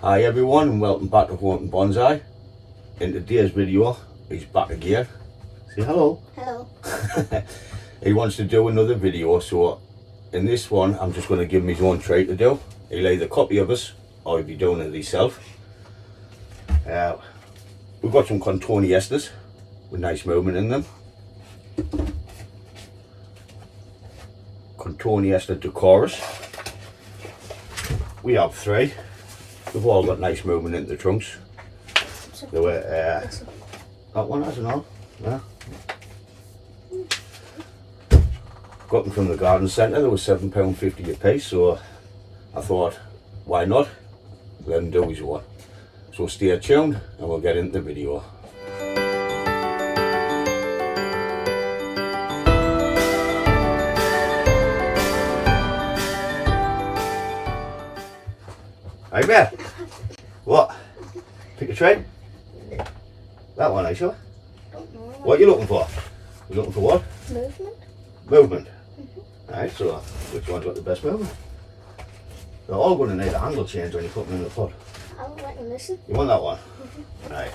Hi everyone and welcome back to Bonsai. In today's video, he's back again. Say hello. Hello. He wants to do another video, so in this one I'm just going to give him his own tray to do. He'll either copy of us or he'll be doing it himself. We've got some cotoneasters with nice movement in them. Cotoneaster decorus. We have 3. They've all got nice movement in the trunks. They were, that one, I don't know. Yeah. Got them from the garden centre. They were £7.50 a piece, so I thought, why not? Let him do his one. So stay tuned and we'll get into the video. Hey Bear, what? Pick a tray? That one, are you sure? What are you looking for? You looking for what? Movement. Movement. Alright, so which one's got the best movement? They're all going to need a handle change when you put them in the pot. I would like to listen. You want that one? Right.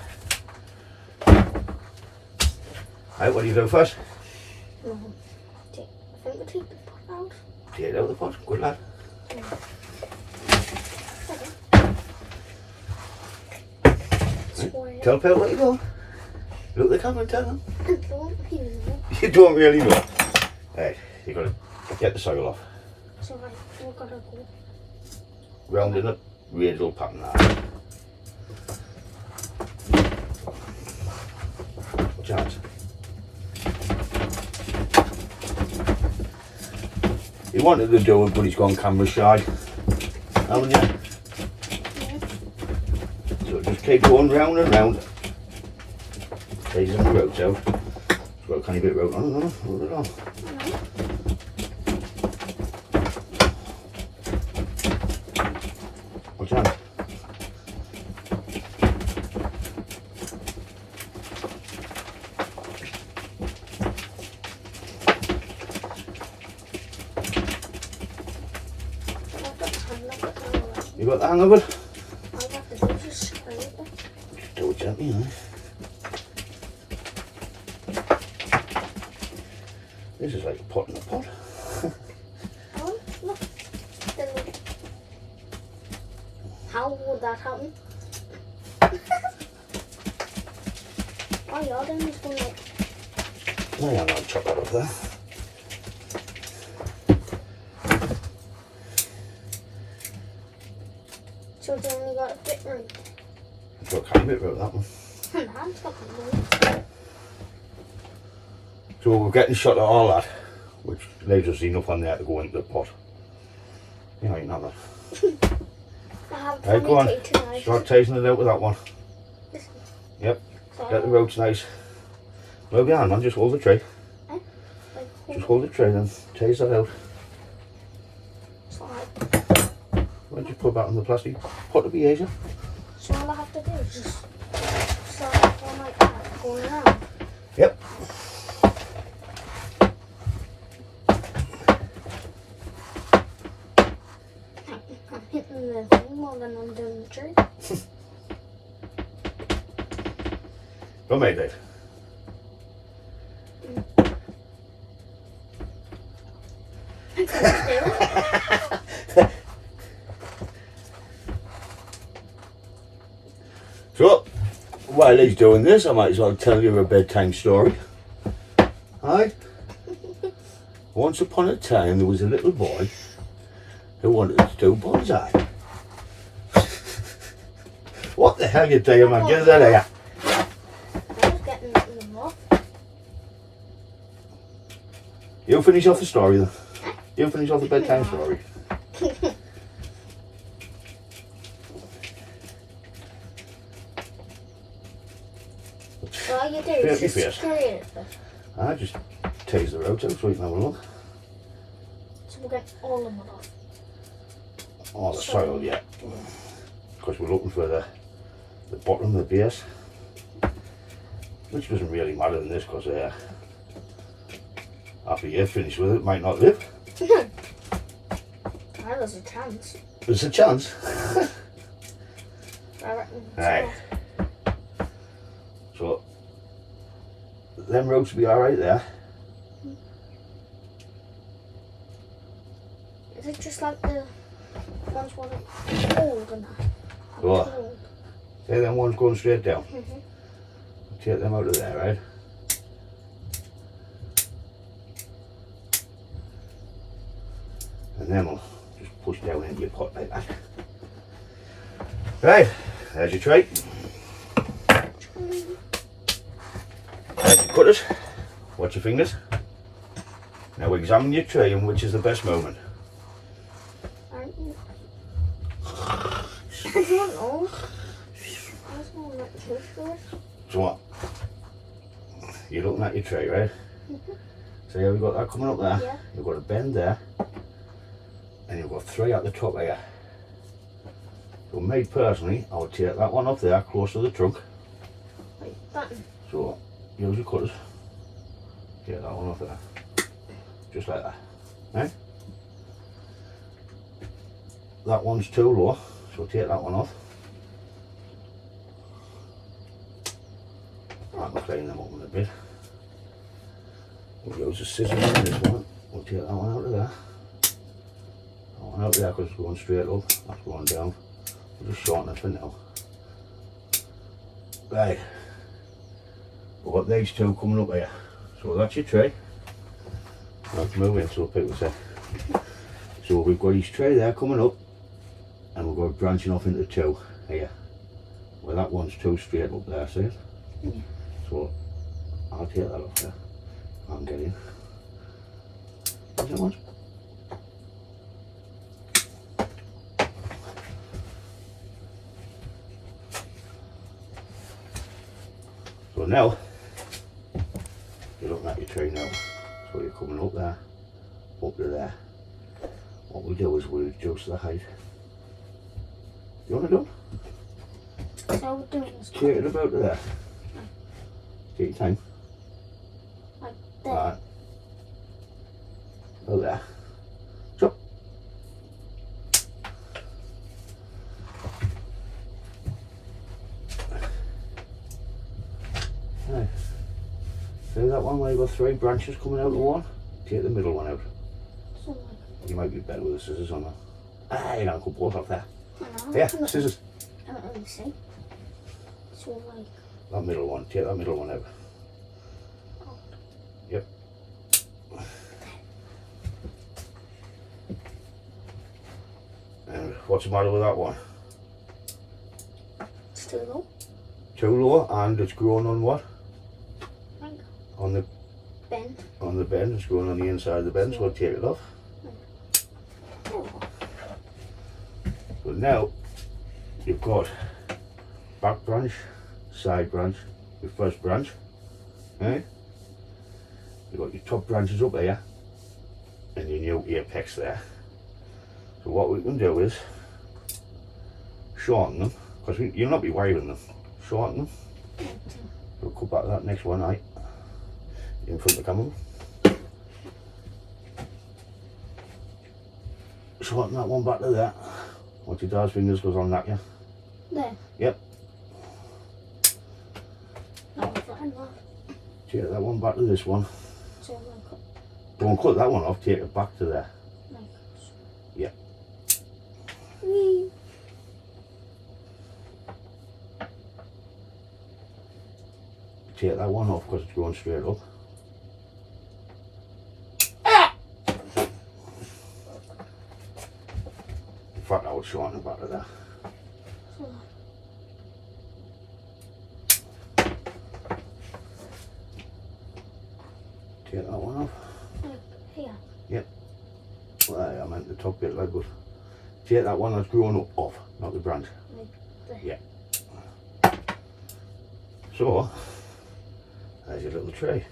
Right, what do you do first? I think we take the pot out. Take it out of the pot, good lad. Right. Tell Pal what you do. Look at the camera and tell them. I don't really know. You don't really know. Right, you got to get the soil off. So we've got to go. Round in a radial pattern now. Chance. He wanted to do it, but he's gone camera shy. Haven't you? Yeah. So just keep going round and round. Taking the ropes out. Got a tiny bit of rope on, no, hold it on. What's that? You got the hang of it? I'll have to do just scrape it. Just do it gently, eh? This is like a pot in a pot. Oh, look. How would that happen? Oh, you're doing this one like... No, yeah, I'll chop that off there. So it's only got a bit root. I've got a tiny bit of that one. And that's got the root. So we're getting shot at all that, which leaves us enough on there to go into the pot. You know, you can have that. I have Right, go on. tonight. Start tasting it out with that one. Yep. Get the ropes nice. Move your hand, man. Just hold the tray. Just hold the tray, then taste that out. Why don't you put that in the plastic pot to be easier? So all I have to do is just start going like that, going around. Yep. I'm hitting the thing more than I'm doing the tree. Go mate, Dave. So, while he's doing this, I might as well tell you a bedtime story. Hi. Once upon a time, there was a little boy who wanted to do bonsai. What the hell you doing, man? Get that here. I was getting them off. You finish off the story then. You finish off the bedtime story. All you do is Feel just carry it. I just tease the ropes out so you can have a look. So we'll get all of them off. Oh, the soil, yeah. Because we're looking for the bottom, the base. Which doesn't really matter in this because after you're finished with it, it might not live. There's a chance. There's a chance. I reckon. Right. So, them roots will be alright there. Is it just like the ones what are old and that? What? Old. See them ones going straight down. Mhm. Take them out of there, right? And then we'll just push down into your pot like that. Right, there's your tray. There's your cutters. Watch your fingers. Now examine your tray and which is the best moment. I don't know. I was going like too good. So what? You're looking at your tray, right? So yeah, we've got that coming up there. Yeah. You've got a bend there. And you've got 3 at the top here. So me personally, I would take that one off there, close to the trunk. Like that. So use your cutters. Take that one off there. Just like that. Right? That one's too low, so take that one off. I can clean them up in a bit. We'll use the scissors on this one. We'll take that one out of there. That one out there because it's going straight up. That's going down. We'll just shorten it for now. Right. We've got these 2 coming up here. So that's your tray. Let's move in so people say. So we've got each tray there coming up. And we've got it branching off into 2 here. Well, that one's 2 straight up there, see it? Yeah. So I'll take that off there. I'm getting. Is that one? So now, you're looking at your tray now. So you're coming up there, up to there. What we do is we adjust the height. You want to do it? So we're doing this. Take it about to there. Take your time. Like that. Right. Go there. So. Right. See that one where you've got 3 branches coming out of one? Take the middle one out. So like, You might be better with the scissors on that. Ah, you know, cut both off there. I know. Yeah, scissors. I don't really see. So like. That middle one. Take that middle one out. Oh. Yep. And what's the matter with that one? It's too low. Too low, and it's growing on what? Like On the bend. It's growing on the inside of the bend, so I'll take it off. Oh. So now you've got back branch, side branch, your first branch. Right? You've got your top branches up here and your new apex there. So what we can do is shorten them, because you'll not be waving them. Shorten them. We'll cut back that next one right in front of the camera. Shorten that one back to there. Watch your dad's fingers because I'll knock you. There. Yep. No, flatten that. Take that one back to this one. So like. Don't cut that one off, take it back to there. Like. Yeah. Wee. Take that one off because it's going straight up. In fact, I would shorten it back to there. So like. Take that one off. Like here. Well, I meant the top bit like, but take that one that's grown up off, not the branch. Like there. Yeah. So, there's your little tray.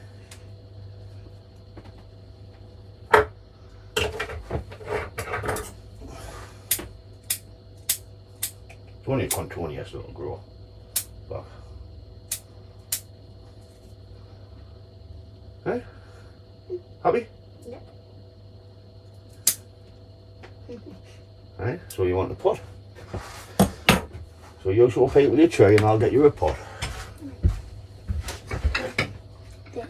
It's only a cotoneaster that'll grow back. Right? Happy? Yep. Right, so you want the pot. So you show paint with your tray and I'll get you a pot. There.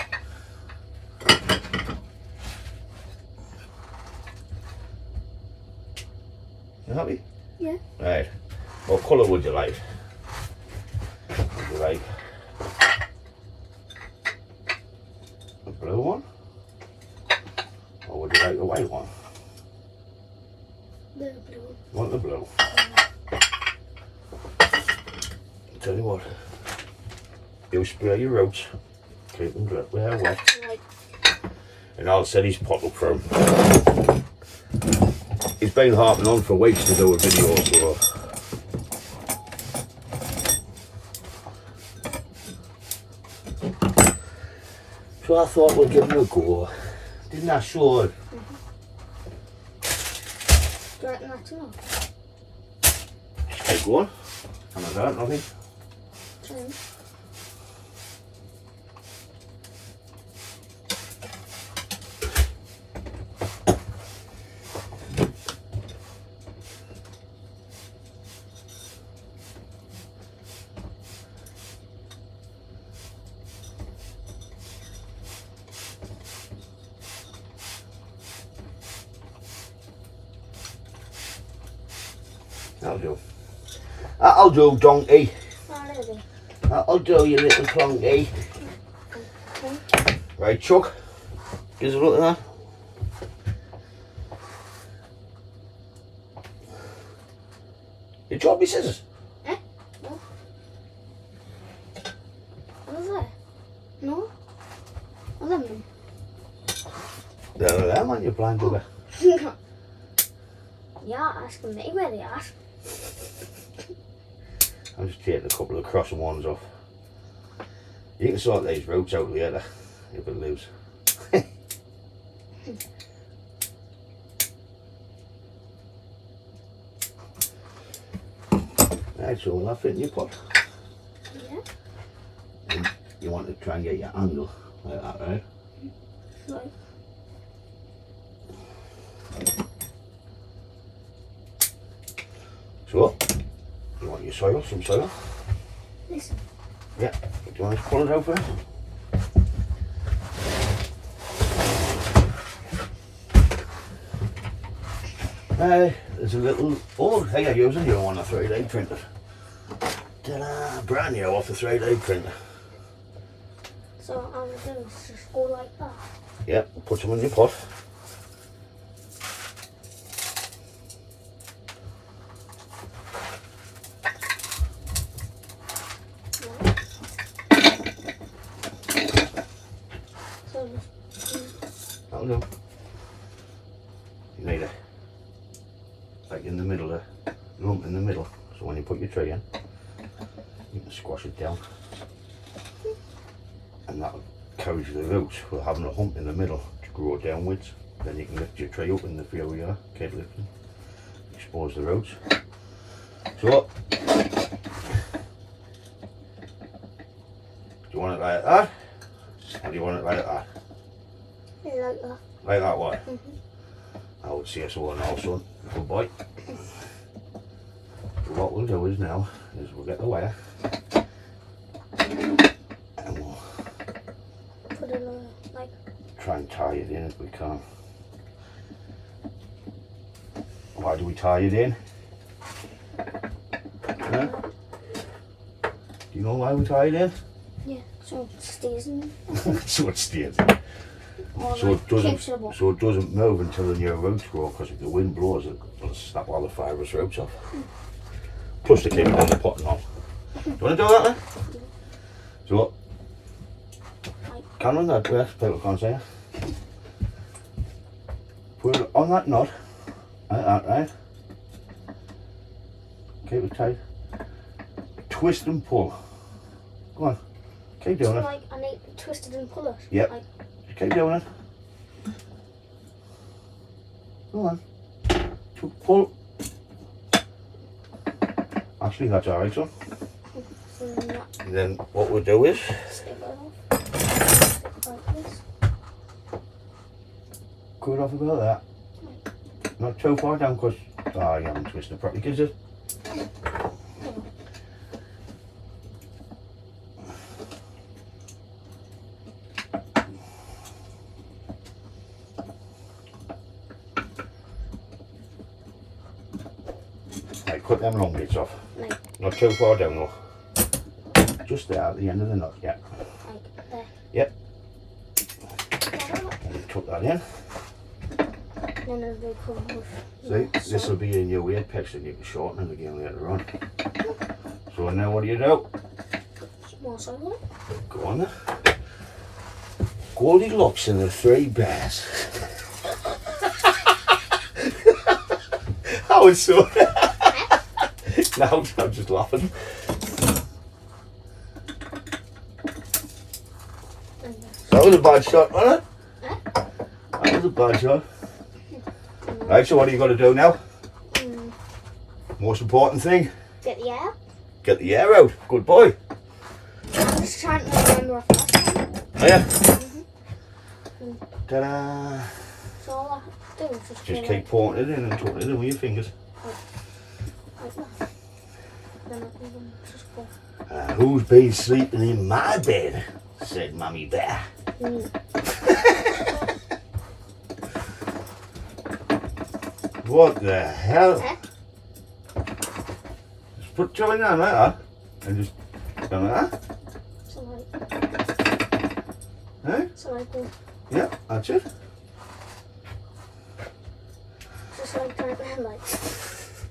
You happy? Yeah. Right. What colour would you like? Would you like a blue one? Or would you like a white one? The blue. Want the blue? Tell you what, you spray your roots, keep them wet, Like, and I'll set his pot up for him. He's been harping on for weeks to do a video, so I thought we'd give him a go. Didn't I, Sean? do you reckon that's enough? Just keep going. And I don't, nothing. Trim. That'll do. That'll do, donkey. Already. That'll do, you little clunky. Right, Chuck. Give us a look at that. You dropped me scissors. Eh? No. What is that? No? I love them. There, man, you blind bugger. Yeah, asking me where they are. I'm just taking a couple of crossing ones off. You can sort these roots out later if it leaves. Right, so will that fit in your pot? Yeah. And you want to try and get your angle like that, right? Right. So, you want your soil, some soil? Listen. Yeah. Do you want to pull it out first? There's a little, oh, hey, I'm using your one, a 3D printer. Ta-da, brand new off the 3D printer. So all I'm gonna do is just go like that. Yep, put some in your pot. So just, That'll do. You need a, like in the middle, a lump in the middle. So when you put your tray in, you can squash it down. And that'll encourage the roots for having a hump in the middle to grow downwards. Then you can lift your tray up in the field you are, keep lifting, expose the roots. So, do you want it like that? Or do you want it like that? like that. Like that way? Mm-hmm. I would say so now, son. Good boy. So what we'll do is now, is we'll get the wire. And we'll Put it on, like, try and tie it in if we can. Why do we tie it in? Huh? Do you know why we tie it in? yeah, so it stays in. So it stays. Or So like, it doesn't. keeps it up. So it doesn't move until the new roots grow. Because if the wind blows, it'll snap all the fibrous roots off. Plus they keep it on the pot and all. Do you want to do that then? So, can on that dress, people can't say it. Put it on that knot, like that, right? Keep it tight. Twist and pull. Go on, keep doing So it. like, I need to twist it and pull it. Yep. Like, Keep doing it. Go on. Pull. Actually, that's alright, son. so then that And then what we'll do is, snip it off. Like this. cut off about that. Not too far down because you haven't twisted properly. Because cut them long bits off. Like, Not too far down though. Just there at the end of the knot, yeah. like there. Yep. Yeah. And tuck that in. Then it'll be covered with. See, this will be in your weight picks and you can shorten it again later on. So now what do you do? More so. Go on there. Goldilocks and the Three Bears. I was so. No, I'm just laughing. That was a bad shot, wasn't it? That was a bad shot. Right, so what do you got to do now? Most important thing? Get the air. Get the air out. Good boy. I'm just trying to remember off last time. Oh yeah. Ta-da. So all I have to do is Just keep pouring it in and tucking it in with your fingers. like that. Then I can just go. Who's been sleeping in my bed? Said Mummy Bear. What the hell? Just put two in there like that and just go like that. So like. Eh? So like go. Yeah, that's it. Just like trying to like.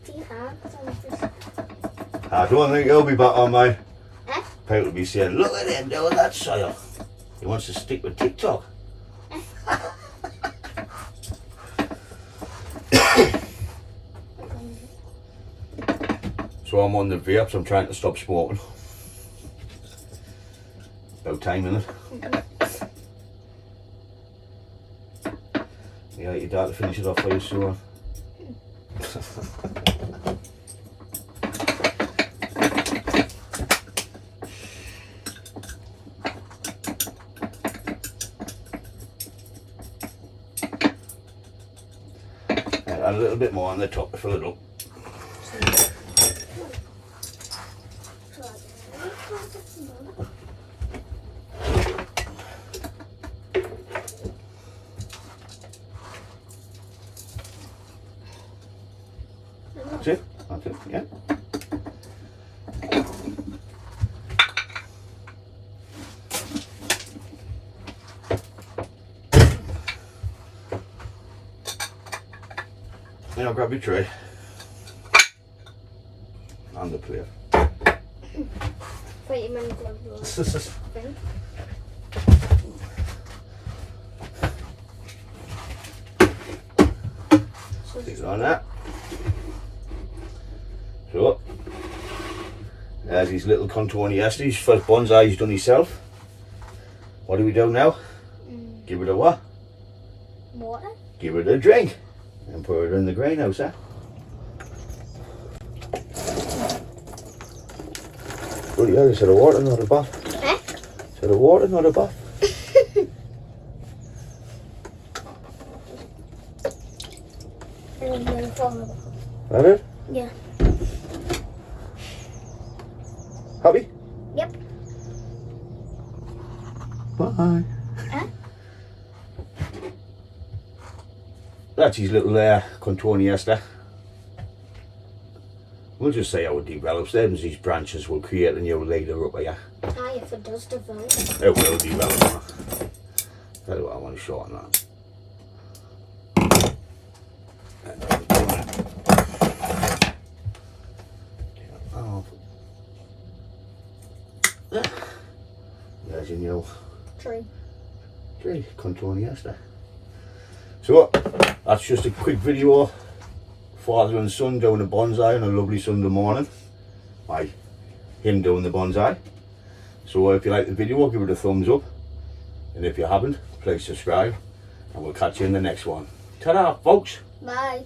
Deep hands and just. I don't think he'll be back on mine. Eh? People will be saying, look at him doing that soil. He wants to stick with TikTok. So I'm on the vapes, I'm trying to stop smoking. About time, innit? Yeah, your dad to finish it off for you soon. Add a little bit more on the top to fill it up. That's it? That's it, yeah. Now grab your tray and the plate. Wait, you meant to grab your thing? Stick it on that. So, there's these little cotoneasters, first bonsai he's done himself. What do we do now? Give it a what? Water? Give it a drink and put it in the greenhouse, eh? Bloody hell, it's a water, not a bath. Eh? It's a water, not a bath. And then follow. That it? Yeah. Happy? Yep. Bye. Eh? That's his little cotoneaster. We'll just say how it develops. Then these branches will create a new leader up here. Ah, if it does develop. It will develop. Tell you what, I want to shorten that. There's your new tree, cotoneaster. So that's just a quick video. Father and son doing a bonsai on a lovely Sunday morning. Him doing the bonsai. So if you like the video, give it a thumbs up. And if you haven't, please subscribe. And we'll catch you in the next one. Ta-da, folks. Bye.